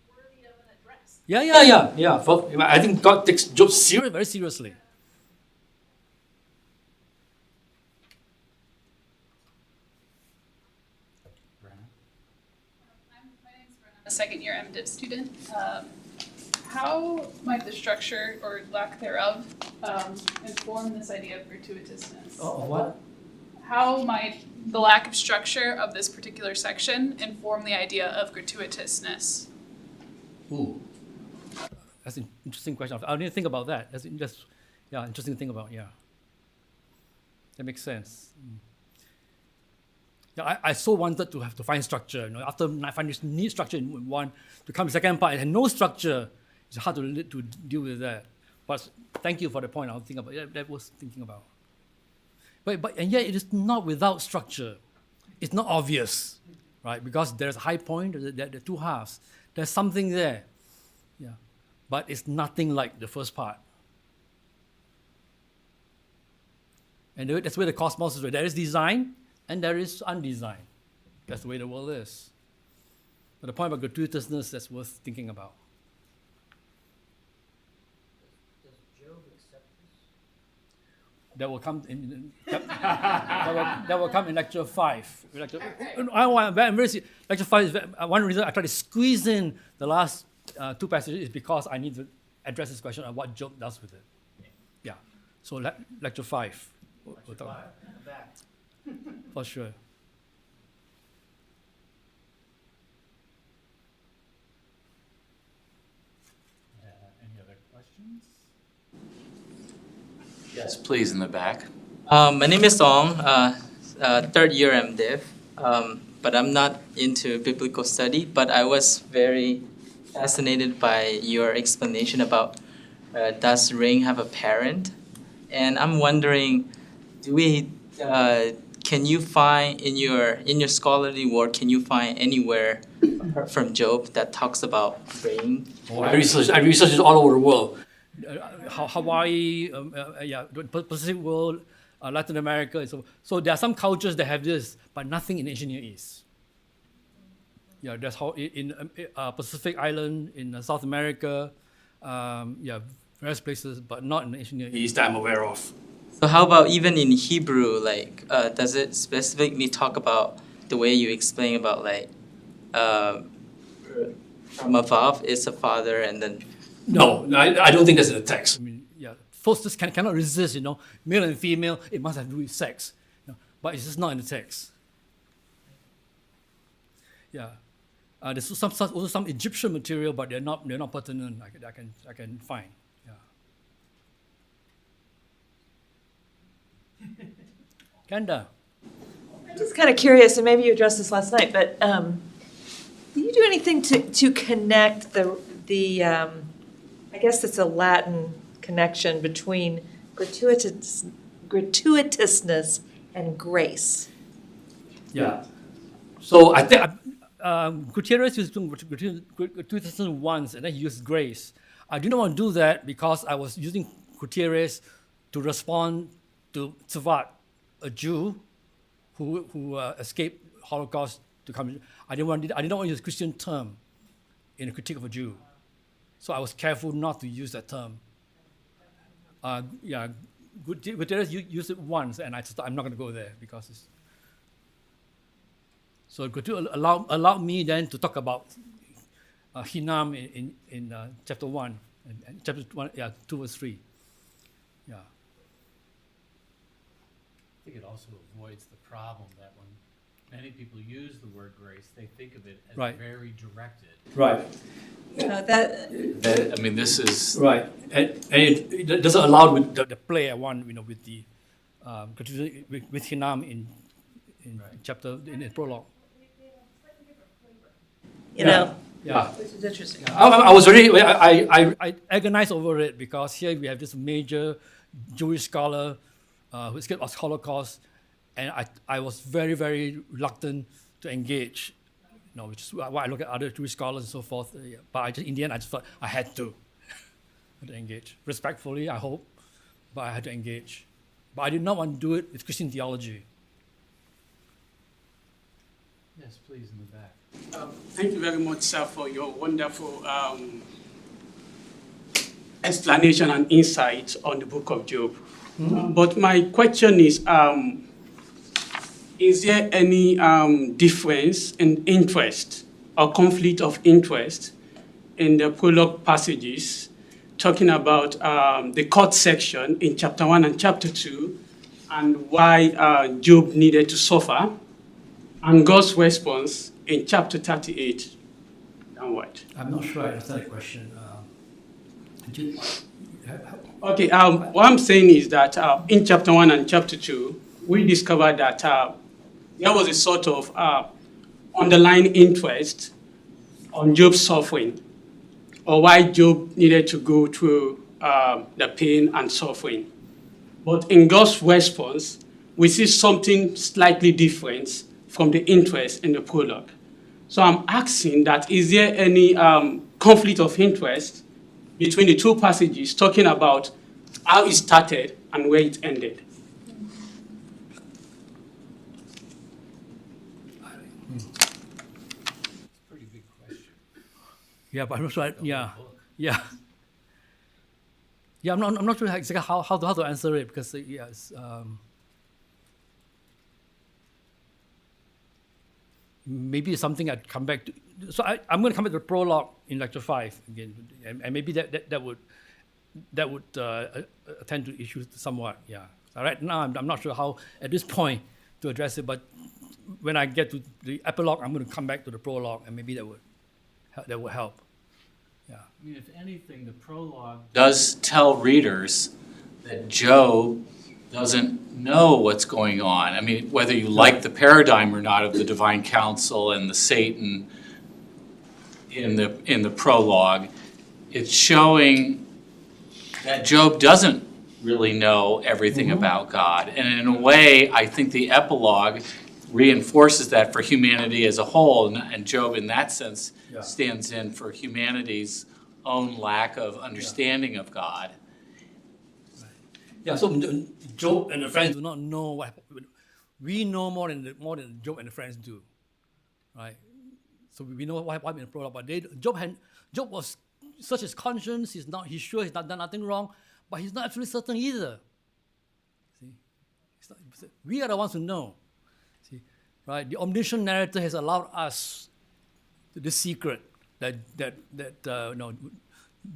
worthy of an address. Yeah. I think God takes Job very seriously. My name's Brenna, a second-year MDiv student. How might the structure or lack thereof inform this idea of gratuitousness? What? How might the lack of structure of this particular section inform the idea of gratuitousness? Ooh. That's an interesting question. I didn't think about that. That's interesting to think about, yeah. That makes sense. Yeah, I so wanted to have to find structure. You know, after I find this neat structure in one, to come to the second part, it had no structure. It's hard to deal with that. But thank you for the point. I'll think about it. That was thinking about. And yet it is not without structure. It's not obvious, right? Because there's a high point, there are two halves. There's something there, yeah. But it's nothing like the first part. And that's where the cosmos is. There is design and there is undesigned. That's the way the world is. But the point about gratuitousness, that's worth thinking about. That will come in. That will come in lecture 5. Lecture 5 is one reason I try to squeeze in the last 2 passages is because I need to address this question of what Job does with it. Yeah. So lecture 5. We'll talk about it. For sure. Any other questions? Yes, please, in the back. My name is Ong, third year MDiv, but I'm not into biblical study, but I was very fascinated by your explanation about does ring have a parent? And I'm wondering, can you find in your scholarly work, can you find anywhere from Job that talks about ring? I research it all over the world. Hawaii, Pacific world, Latin America. So there are some cultures that have this, but nothing in ancient Near East. Yeah, that's how in Pacific Island, in South America, various places, but not in ancient Near East that I'm aware of. So how about even in Hebrew, like, does it specifically talk about the way you explain about like, from above is a father and then... No, I don't think that's in the text. I mean, folks just cannot resist, male and female, it must have to do with sex. But it's just not in the text. Yeah. There's also some Egyptian material, but they're not pertinent. I can find. Yeah. Kanda. I'm just kind of curious, and maybe you addressed this last night, but do you do anything to connect the I guess it's a Latin connection between gratuitousness and grace? Yeah. So I think Gutierrez used gratuitousness once, and then he used grace. I didn't want to do that because I was using Gutierrez to respond to Tzvat, a Jew who escaped Holocaust to come. I didn't want to use a Christian term in a critique of a Jew. So I was careful not to use that term. Gutierrez used it once, and I'm not going to go there because it's... So Gutierrez allowed me then to talk about Hinam in chapter 1, and chapter 1, 2 verse 3. Yeah. I think it also avoids the problem that when many people use the word grace, they think of it as very directed. Right. This is... Right. And it doesn't allow with the play I want, with the with Hinam in chapter, in the prologue. You know, Yeah. Which is interesting. I was really, I agonized over it because here we have this major Jewish scholar who escaped the Holocaust, and I was very, very reluctant to engage, which is why I look at other Jewish scholars and so forth. But in the end, I just thought I had to engage. Respectfully, I hope, but I had to engage. But I did not want to do it with Christian theology. Yes, please, in the back. Thank you very much, sir, for your wonderful explanation and insight on the book of Job. But my question is there any difference in interest or conflict of interest in the prologue passages talking about the court section in chapter 1 and chapter 2 and why Job needed to suffer, and God's response in chapter 38 downward? I'm not sure I understand the question. Okay, what I'm saying is that in chapter 1 and chapter 2, we discovered that there was a sort of underlying interest on Job's suffering, or why Job needed to go through the pain and suffering. But in God's response, we see something slightly different from the interest in the prologue. So I'm asking that, is there any conflict of interest between the two passages talking about how it started and where it ended? Pretty big question. Yeah, but I'm not sure. Yeah. I'm not sure exactly how to answer it because yes. Maybe it's something I'd come back to. So I'm going to come back to the prologue in lecture 5 again, and maybe that would attend to issues somewhat. Yeah. All right. Now I'm not sure how at this point to address it, but when I get to the epilogue, I'm going to come back to the prologue, and maybe that would help. Yeah. I mean, if anything, the prologue does tell readers that Job doesn't know what's going on. I mean, whether you like the paradigm or not of the divine counsel and the Satan in the prologue, it's showing that Job doesn't really know everything about God. And in a way, I think the epilogue reinforces that for humanity as a whole, and Job in that sense stands in for humanity's own lack of understanding of God. Yeah, so Job and the friends do not know what happened. We know more than Job and the friends do, right? So we know what happened in the prologue, but Job was searched his conscience. He's sure he's not done nothing wrong, but he's not absolutely certain either. See, we are the ones who know. See, right? The omniscient narrator has allowed us this secret that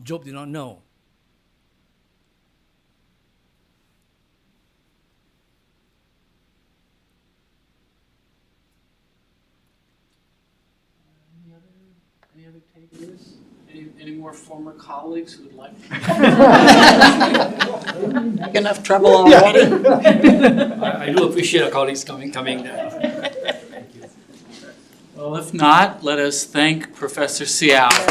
Job did not know. Any other takers? Any more former colleagues who would like to? Make enough trouble already? I do appreciate our colleagues coming. Thank you. Well, if not, let us thank Professor Seow for